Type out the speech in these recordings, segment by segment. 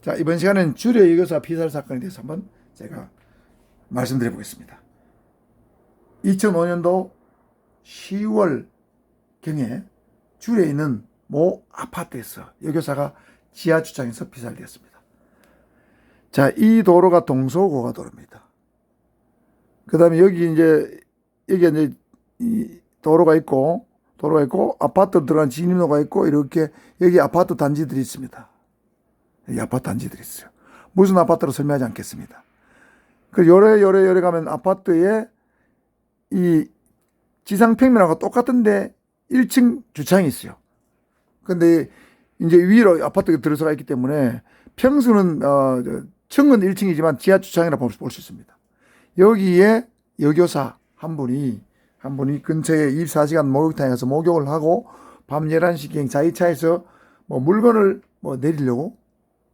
자, 이번 시간은 주례 여교사 피살 사건에 대해서 한번 제가 말씀드려 보겠습니다. 2005년도 10월 경에 주례에 있는 모 아파트에서 여교사가 지하 주차장에서 피살되었습니다. 자, 이 도로가 동서고가도로입니다. 그 다음에 여기 이제 이 도로가 있고 아파트 들어간 진입로가 있고 이렇게 여기 아파트 단지들이 있습니다. 여기 아파트 단지들이 있어요. 무슨 아파트로 설명하지 않겠습니다. 그 요래 가면 아파트에 이 지상평면하고 똑같은데 1층 주차장이 있어요. 근데 이제 위로 아파트가 들어서가 있기 때문에 평수는 층은 1층이지만 지하 주차장이라 볼 수 있습니다. 여기에 여교사 한 분이 근처에 24시간 목욕탕에 가서 목욕을 하고 밤 11시경 자기 차에서 물건을 내리려고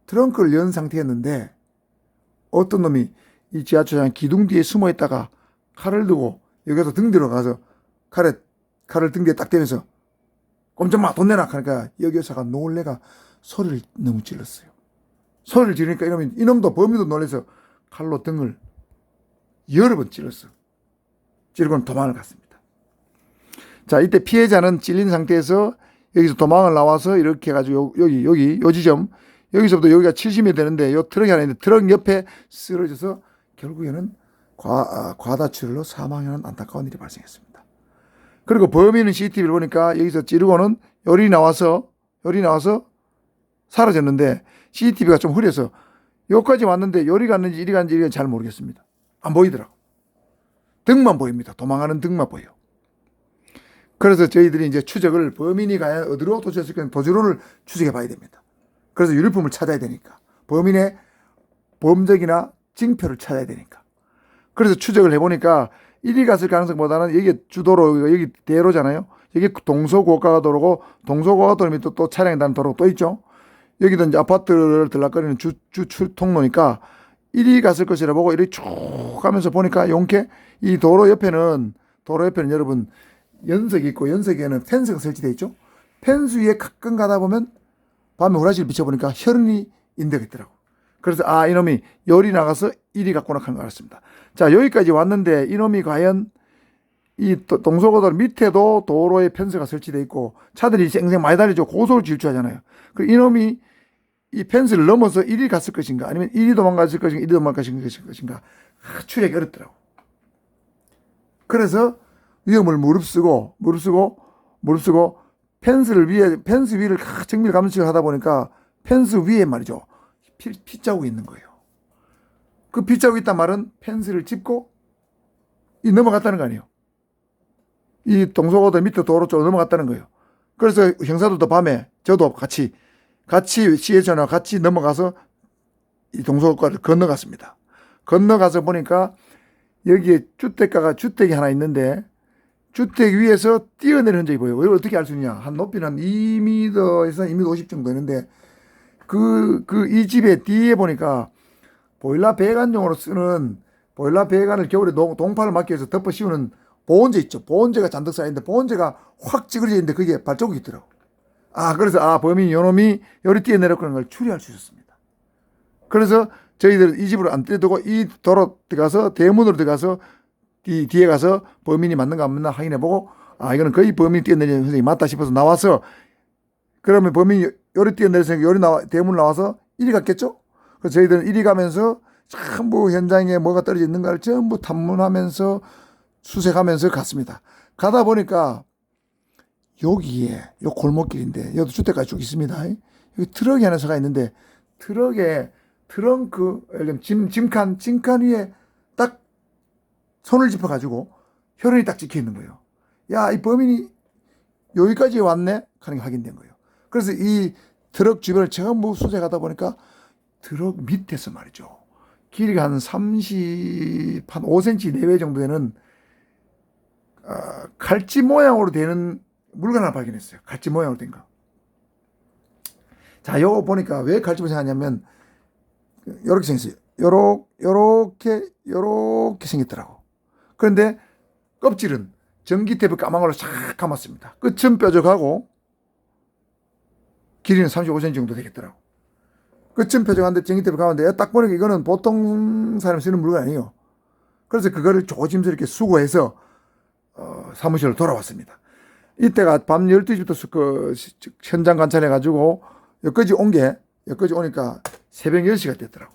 트렁크를 연 상태였는데 어떤 놈이 이 지하주차장 기둥 뒤에 숨어 있다가 칼을 들고 여기서 등 뒤로 가서 칼을 등 뒤에 딱 대면서 꼼짝 마, 돈 내놔. 그러니까 여교사가 놀래가 소리를 너무 질렀어요. 소리를 지르니까 이놈도 범인도 놀라서 칼로 등을 여러 번 찔렀어. 찌르고는 도망을 갔습니다. 자, 이때 피해자는 찔린 상태에서 여기서 도망을 나와서 이렇게 해가지고 여기 요 지점, 여기서부터 여기가 70m 되는데 요 트럭이 하나 있는데 트럭 옆에 쓰러져서 결국에는 과다출혈로 사망하는 안타까운 일이 발생했습니다. 그리고 범인은 CCTV를 보니까 여기서 찌르고는 열이 나와서 사라졌는데 CCTV가 좀 흐려서 여기까지 왔는데 열이 갔는지 이리 갔는지 잘 모르겠습니다. 안 보이더라고. 등만 보입니다. 도망가는 등만 보여요. 그래서 저희들이 이제 추적을 범인이 과연 어디로 도주했을까 도주로를 추적해 봐야 됩니다. 그래서 유류품을 찾아야 되니까 범인의 범적이나 징표를 찾아야 되니까 그래서 추적을 해보니까 이리 갔을 가능성보다는 여기 주도로 여기 대로잖아요. 여기 동서고가도로고 동서고가도로 밑에 또 차량이 다는 도로가 또 있죠. 여기도 이제 아파트를 들락거리는 주 통로니까 이리 갔을 것이라 보고 이리 쭉 가면서 보니까 용케 이 도로 옆에는 여러분 연석이 있고 연석에는 펜스가 설치되어 있죠. 펜스 위에 가끔 가다 보면 밤에 후라시를 비춰보니까 혈흔이 인대가 있더라고. 그래서 이놈이 열이 나가서 이리 갔구나 하는 걸 알았습니다. 자, 여기까지 왔는데 이놈이 과연 이 동서고도로 밑에도 도로에 펜스가 설치되어 있고 차들이 쌩쌩 많이 달리죠. 고속을 질주하잖아요. 그 이놈이 이 펜스를 넘어서 이리 갔을 것인가 아니면 이리 도망갔을 것인가 이리 도망갔을 것인가 추적이 어렵더라고. 그래서 위험을 무릅쓰고 펜스 위를 정밀 감식을 하다 보니까 펜스 위에 말이죠. 핏자국이 있는 거예요. 그 핏자국이 있단 말은 펜스를 짚고 넘어갔다는 거 아니에요. 이 동서고도 밑에 도로 쪽으로 넘어갔다는 거예요. 그래서 형사들도 밤에 저도 같이 CH나 같이 넘어가서 이 동서고가를 건너갔습니다. 건너가서 보니까 여기에 주택이 하나 있는데 주택 위에서 뛰어내리는 흔적이 보여요. 이걸 어떻게 알 수 있냐? 한 높이는 한 2m에서 2m 50 정도 되는데 이 집의 뒤에 보니까 보일러 배관용으로 쓰는 보일러 배관을 겨울에 동파를 막기 위해서 덮어 씌우는 보온재 있죠. 보온재가 잔뜩 쌓여있는데 보온재가 확 찌그러져 있는데 그게 발자국이 있더라고. 그래서 범인이 요놈이 요리 뛰어내렸다는 걸 추리할 수 있었습니다. 그래서 저희들 이 집으로 안 뛰어들고 이 도로 들어가서 대문으로 들어가서 뒤에 가서 범인이 맞는가 안 맞나 확인해보고 이거는 거의 범인이 뛰어내리는 선생님이 맞다 싶어서 나와서 그러면 범인이 요리 뛰어내려서 대문 나와서 이리 갔겠죠? 그래서 저희들은 이리 가면서 전부 현장에 뭐가 떨어져 있는가를 전부 탐문하면서 수색하면서 갔습니다. 가다 보니까 여기에 요 골목길인데 여기도 주택가가 쭉 있습니다. 여기 트럭이 하나 서가 있는데 트럭에 트렁크 짐칸 위에 딱 손을 짚어가지고 혈흔이 딱 찍혀 있는 거예요. 야, 이 범인이 여기까지 왔네? 하는 게 확인된 거예요. 그래서 이 트럭 주변을 전부 수색하다 보니까 트럭 밑에서 말이죠. 길이가 한 5cm 내외 정도 되는 칼집 모양으로 되는 물건 하나 발견했어요. 칼집 모양으로 된 거. 자, 요거 보니까 왜 칼집을 생각하냐면 요렇게 생겼어요. 요렇게 생겼더라고. 그런데 껍질은 전기 테이프 까만 걸로 싹 감았습니다. 끝은 뾰족하고 길이는 35cm 정도 되겠더라고. 끝은 표정한데 전기테이프 가운데 딱 보니까 이거는 보통 사람이 쓰는 물건 아니에요. 그래서 그거를 조심스럽게 수거해서 사무실로 돌아왔습니다. 이때가 밤 12시부터 그 현장 관찰해가지고 여기까지 여기까지 오니까 새벽 10시가 됐더라고.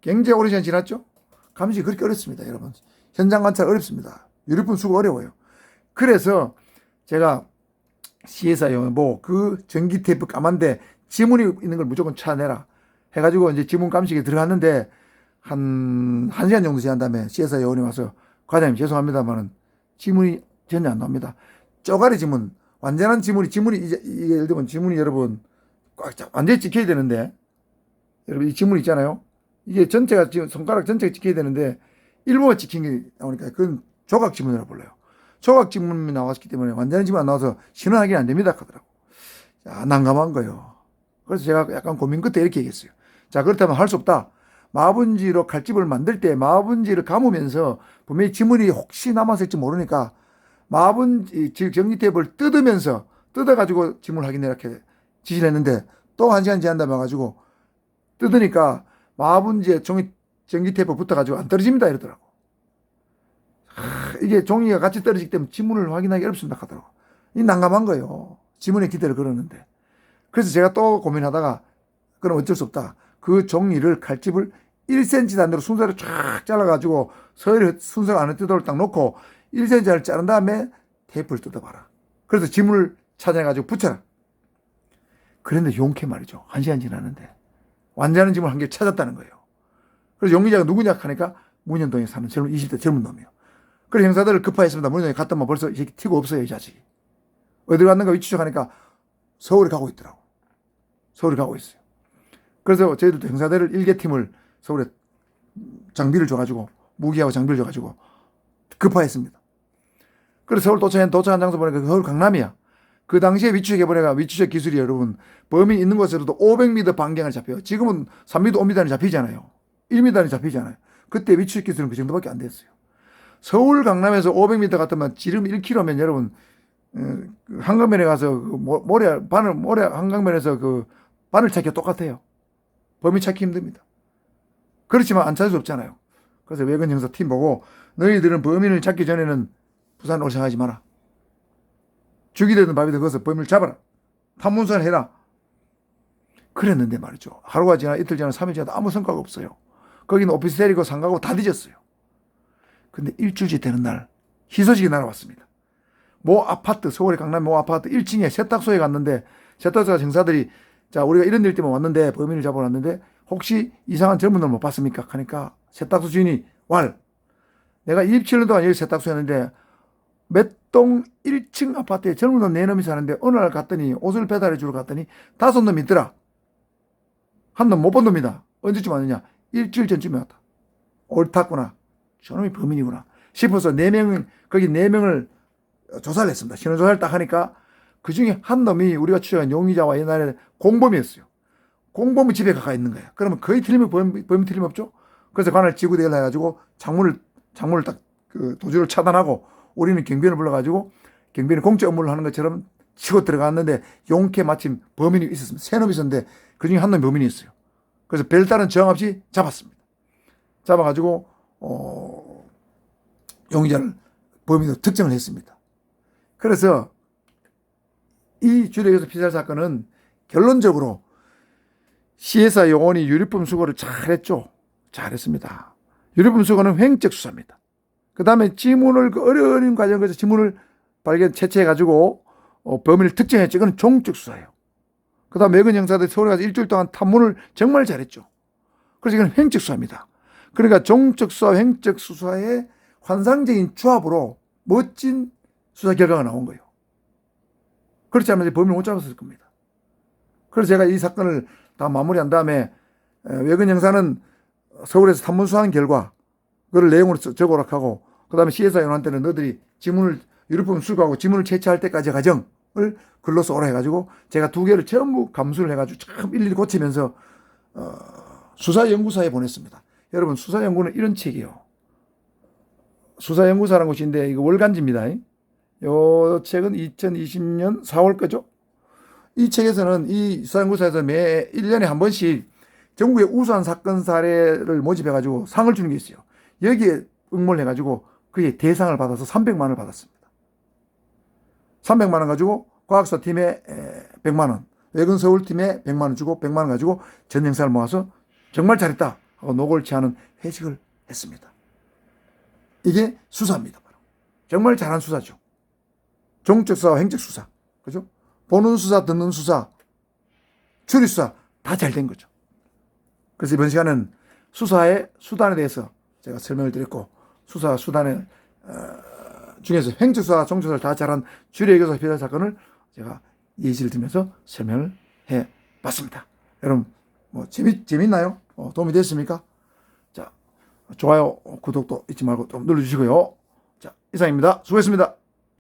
굉장히 오랜 시간 지났죠? 감시 그렇게 어렵습니다, 여러분. 현장 관찰 어렵습니다. 유류품 수거 어려워요. 그래서 제가 CSI용 그 전기 테이프 까만데 지문이 있는 걸 무조건 찾아내라 해가지고 이제 지문 감식에 들어갔는데 한 1시간 정도 지난 다음에 CSI 요원이 와서 과장님 죄송합니다만은 지문이 전혀 안 나옵니다. 쪼가리 지문, 완전한 지문이 이게 예를 들면 지문이 여러분 꽉 완전히 찍혀야 되는데 여러분 이 지문 있잖아요. 이게 전체가 지금 손가락 전체가 찍혀야 되는데 일부만 찍힌 게 나오니까 그건 조각 지문이라고 불러요. 조각 지문이 나왔기 때문에 완전한 지문 안 나와서 신원 확인 안 됩니다 하더라고. 자, 난감한 거예요. 그래서 제가 약간 고민 끝에 이렇게 얘기했어요. 자, 그렇다면 할 수 없다. 마분지로 칼집을 만들 때 마분지를 감으면서 분명히 지문이 혹시 남았을지 모르니까 마분지, 즉 전기 테이프를 뜯어가지고 지문을 확인해 이렇게 지시를 했는데 또 1시간 지난 다음에 와가지고 뜯으니까 마분지에 전기 테이프 붙어가지고 안 떨어집니다 이러더라고. 이게 종이가 같이 떨어지기 때문에 지문을 확인하기 어렵습니다 하더라고. 이 난감한 거예요. 지문에 기대를 걸었는데. 그래서 제가 또 고민하다가 그럼 어쩔 수 없다. 그 종이를 칼집을 1cm 단위로 순서를 쫙 잘라가지고 서열 순서가 안에 뜯어올 딱 놓고 1cm를 자른 다음에 테이프를 뜯어봐라. 그래서 지문을 찾아내가지고 붙여라. 그런데 용케 말이죠. 1시간 지났는데 완전한 지문 한 개 찾았다는 거예요. 그래서 용의자가 누구냐 하니까 문현동에 사는 20대 젊은 놈이에요. 그래서 형사들을 급파했습니다. 문현동에 갔더만 벌써 튀고 없어요, 이 자식이. 어디로 갔는가 위치 추적하니까 서울에 가고 있더라고. 서울에 가고 있어요. 그래서 저희들도 형사들을 1개팀을 서울에 장비를 줘가지고 무기하고 장비를 줘가지고 급파했습니다. 그래서 서울 도착한 장소 보니까 서울 강남이야. 그 당시에 위추적해 보니까 위추적 기술이 여러분 범인 있는 곳에서도 500m 반경을 잡혀요. 지금은 3m, 5m안이 잡히잖아요. 1m안이 잡히잖아요. 그때 위추적 기술은 그 정도밖에 안 됐어요. 서울 강남에서 500m 같으면 지름 1km면 여러분 한강변에 가서 모래 한강변에서 그 바늘 찾기가 똑같아요. 범인 찾기 힘듭니다. 그렇지만 안 찾을 수 없잖아요. 그래서 외근 형사 팀 보고 너희들은 범인을 찾기 전에는 부산 올 생각하지 마라. 죽이 되든 밥이 되든 거기서 범인을 잡아라. 탐문서를 해라. 그랬는데 말이죠. 하루가 지나 이틀 지나 3일 지나도 아무 성과가 없어요. 거기는 오피스텔이고 상가고 다 뒤졌어요. 근데 일주일째 되는 날 희소식이 날아왔습니다. 모 아파트, 서울의 강남 모 아파트 1층에 세탁소에 갔는데 세탁소 형사들이 자 우리가 이런 일 때문에 왔는데 범인을 잡으러 왔는데 혹시 이상한 젊은 놈 못 봤습니까? 하니까 세탁소 주인이 내가 27년 동안 여기 세탁소였는데 몇 동 1층 아파트에 젊은 놈 4놈이 사는데 어느 날 갔더니 옷을 배달해 주러 갔더니 5놈이 있더라. 한 놈 못 본 놈이다. 언제쯤 왔느냐? 일주일 전쯤에 왔다. 옳았구나. 저놈이 범인이구나 싶어서 4명, 거기 4명을 조사를 했습니다. 신원조사를 딱 하니까 그 중에 한 놈이 우리가 추적한 용의자와 옛날에 공범이었어요. 공범이 집에 가까이 있는 거야. 그러면 거의 범인 틀림없죠? 그래서 관할 지구대를 해가지고 창문을 딱 그 도주를 차단하고 우리는 경비원을 불러가지고 경비원이 공적 업무를 하는 것처럼 치고 들어갔는데 용케 마침 범인이 있었습니다. 3놈이 있었는데 그 중에 한 놈이 범인이었어요. 그래서 별다른 저항 없이 잡았습니다. 잡아가지고 용의자를 범인으로 특정을 했습니다. 그래서 이 주력에서 피살 사건은 결론적으로 CSI 요원이 유류품 수거를 잘했죠. 잘했습니다. 유류품 수거는 횡적 수사입니다. 그 다음에 지문을 그 어려운 과정에서 지문을 채취해가지고 범인을 특정했죠. 이건 종적 수사예요. 그 다음 외근 형사들이 서울에 가서 일주일 동안 탐문을 정말 잘했죠. 그래서 이건 횡적 수사입니다. 그러니까 종적 수사와 횡적 수사의 환상적인 조합으로 멋진 수사 결과가 나온 거예요. 그렇지 않으면 범인을 못 잡았을 겁니다. 그래서 제가 이 사건을 다 마무리한 다음에 외근 형사는 서울에서 탐문 수사한 결과 그걸 내용으로 적어라 하고 그 다음에 CSI 요원한테는 너희들이 지문을 유류품 수거하고 지문을 채취할 때까지 과정을 글로 써오라 해가지고 제가 2개를 전부 감수를 해가지고 참 일일이 고치면서 수사연구사에 보냈습니다. 여러분 수사연구는 이런 책이에요. 수사연구사라는 곳인데 이거 월간지입니다. 이 책은 2020년 4월 거죠. 이 책에서는 이 수사연구사에서 매 1년에 한 번씩 전국의 우수한 사건 사례를 모집해가지고 상을 주는 게 있어요. 여기에 응모를 해가지고 그게 대상을 받아서 300만 원을 받았습니다. 300만 원 가지고 과학사 팀에 100만 원, 외근서울 팀에 100만 원 주고 100만 원 가지고 전 영상을 모아서 정말 잘했다 하고 노고를 취하는 회식을 했습니다. 이게 수사입니다. 바로. 정말 잘한 수사죠. 종적 수사와 행적 수사. 그죠? 보는 수사, 듣는 수사, 추리 수사 다 잘 된 거죠. 그래서 이번 시간은 수사의 수단에 대해서 제가 설명을 드렸고, 수사 수단의 중에서 행적 수사, 종적 수사를 다 잘한 추리 교사 피살 사건을 제가 예시를 들면서 설명을 해 봤습니다. 여러분 뭐 재밌나요? 도움이 됐습니까? 자, 좋아요, 구독도 잊지 말고 좀 눌러주시고요. 자, 이상입니다. 수고했습니다.